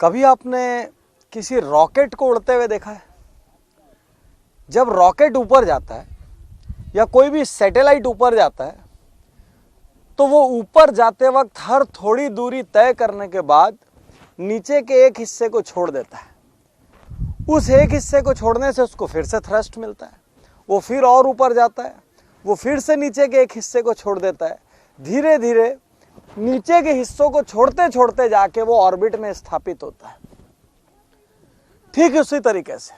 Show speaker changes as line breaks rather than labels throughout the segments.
कभी आपने किसी रॉकेट को उड़ते हुए देखा है? जब रॉकेट ऊपर जाता है या कोई भी सैटेलाइट ऊपर जाता है तो वो ऊपर जाते वक्त हर थोड़ी दूरी तय करने के बाद नीचे के एक हिस्से को छोड़ देता है। उस एक हिस्से को छोड़ने से उसको फिर से थ्रस्ट मिलता है, वो फिर और ऊपर जाता है, वो फिर से नीचे के एक हिस्से को छोड़ देता है। धीरे धीरे नीचे के हिस्सों को छोड़ते छोड़ते जाके वो ऑर्बिट में स्थापित होता है। ठीक उसी तरीके से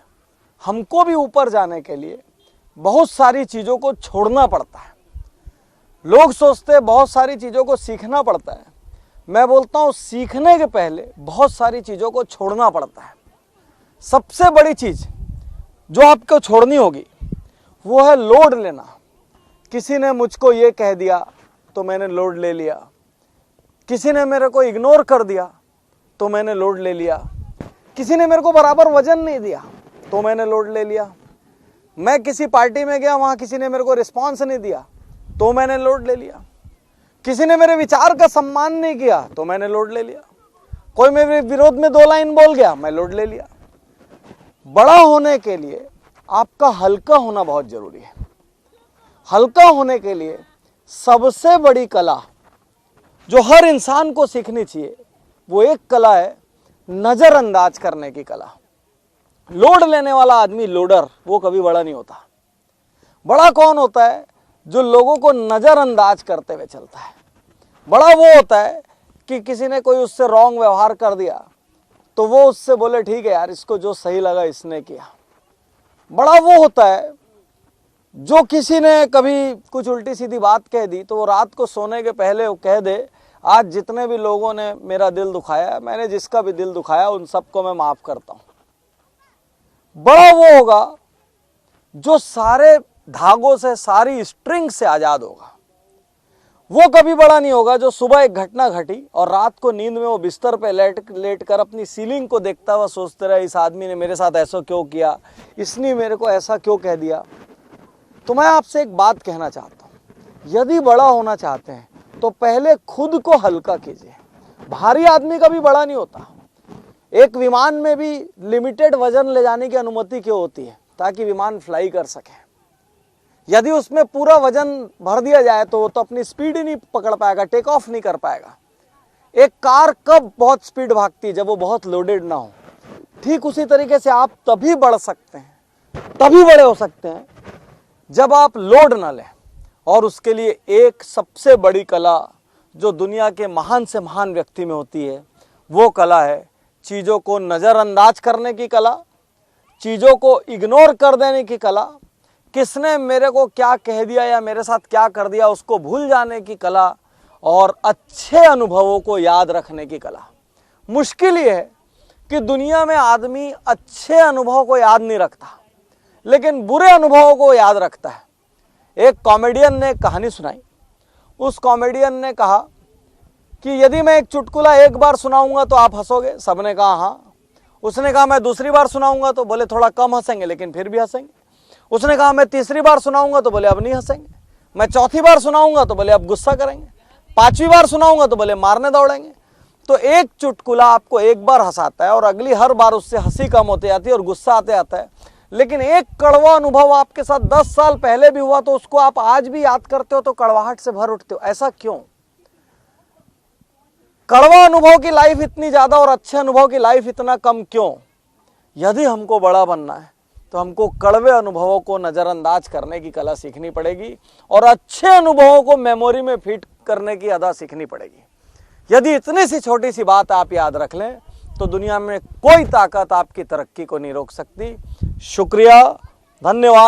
हमको भी ऊपर जाने के लिए बहुत सारी चीजों को छोड़ना पड़ता है। लोग सोचते हैं बहुत सारी चीजों को सीखना पड़ता है। मैं बोलता हूं सीखने के पहले बहुत सारी चीजों को छोड़ना पड़ता है। सबसे बड़ी चीज जो आपको छोड़नी होगी वो है लोड लेना। किसी ने मुझको ये कह दिया तो मैंने लोड ले लिया, किसी ने मेरे को इग्नोर कर दिया तो मैंने लोड ले लिया, किसी ने मेरे को बराबर वजन नहीं दिया तो मैंने लोड ले लिया, मैं किसी पार्टी में गया वहां किसी ने मेरे को रिस्पॉन्स नहीं दिया तो मैंने लोड ले लिया, किसी ने मेरे विचार का सम्मान नहीं किया तो मैंने लोड ले लिया, कोई मेरे विरोध में 2 लाइन बोल गया मैं लोड ले लिया। बड़ा होने के लिए आपका हल्का होना बहुत जरूरी है। हल्का होने के लिए सबसे बड़ी कला जो हर इंसान को सीखनी चाहिए वो एक कला है, नजरअंदाज करने की कला। लोड लेने वाला आदमी लोडर वो कभी बड़ा नहीं होता। बड़ा कौन होता है? जो लोगों को नजरअंदाज करते हुए चलता है। बड़ा वो होता है कि किसी ने कोई उससे रॉन्ग व्यवहार कर दिया तो वो उससे बोले ठीक है यार, इसको जो सही लगा इसने किया। बड़ा वो होता है जो किसी ने कभी कुछ उल्टी सीधी बात कह दी तो वो रात को सोने के पहले वो कह दे आज जितने भी लोगों ने मेरा दिल दुखाया, मैंने जिसका भी दिल दुखाया उन सबको मैं माफ करता हूं। बड़ा वो होगा जो सारे धागों से, सारी स्ट्रिंग से आजाद होगा। वो कभी बड़ा नहीं होगा जो सुबह एक घटना घटी और रात को नींद में वो बिस्तर पे लेट कर अपनी सीलिंग को देखता हुआ सोचते रहे इस आदमी ने मेरे साथ ऐसा क्यों किया, इसने मेरे को ऐसा क्यों कह दिया। तो मैं आपसे एक बात कहना चाहता हूं, यदि बड़ा होना चाहते हैं तो पहले खुद को हल्का कीजिए। भारी आदमी कभी बड़ा नहीं होता। एक विमान में भी लिमिटेड वजन ले जाने की अनुमति क्यों होती है? ताकि विमान फ्लाई कर सके। यदि उसमें पूरा वजन भर दिया जाए तो वो तो अपनी स्पीड ही नहीं पकड़ पाएगा, टेक ऑफ नहीं कर पाएगा। एक कार कब बहुत स्पीड भागती है? जब वो बहुत लोडेड ना हो। ठीक उसी तरीके से आप तभी बढ़ सकते हैं, तभी बड़े हो सकते हैं जब आप लोड ना लें। और उसके लिए एक सबसे बड़ी कला जो दुनिया के महान से महान व्यक्ति में होती है वो कला है चीजों को नजरअंदाज करने की कला, चीजों को इग्नोर कर देने की कला, किसने मेरे को क्या कह दिया या मेरे साथ क्या कर दिया उसको भूल जाने की कला, और अच्छे अनुभवों को याद रखने की कला। मुश्किल ये है कि दुनिया में आदमी अच्छे अनुभवों को याद नहीं रखता लेकिन बुरे अनुभवों को याद रखता है। एक कॉमेडियन ने एक कहानी सुनाई। उस कॉमेडियन ने कहा कि यदि मैं एक चुटकुला एक बार सुनाऊंगा तो आप हंसोगे। सबने कहा हाँ। उसने कहा मैं दूसरी बार सुनाऊंगा तो बोले थोड़ा कम हंसेंगे लेकिन फिर भी हंसेंगे। उसने कहा मैं तीसरी बार सुनाऊंगा तो बोले अब नहीं हंसेंगे। मैं चौथी बार सुनाऊंगा तो बोले अब गुस्सा करेंगे। 5वीं बार सुनाऊंगा तो बोले मारने दौड़ेंगे। तो एक चुटकुला आपको एक बार हंसाता है और अगली हर बार उससे हंसी कम होती जाती है और गुस्सा आते आता है। लेकिन एक कड़वा अनुभव आपके साथ 10 साल पहले भी हुआ तो उसको आप आज भी याद करते हो तो कड़वाहट से भर उठते हो। ऐसा क्यों? कड़वा अनुभव की लाइफ इतनी ज्यादा और अच्छे अनुभव की लाइफ इतना कम क्यों? यदि हमको बड़ा बनना है तो हमको कड़वे अनुभवों को नजरअंदाज करने की कला सीखनी पड़ेगी और अच्छे अनुभवों को मेमोरी में फिट करने की अदा सीखनी पड़ेगी। यदि इतनी सी छोटी सी बात आप याद रख लें तो दुनिया में कोई ताकत आपकी तरक्की को नहीं रोक सकती। शुक्रिया, धन्यवाद।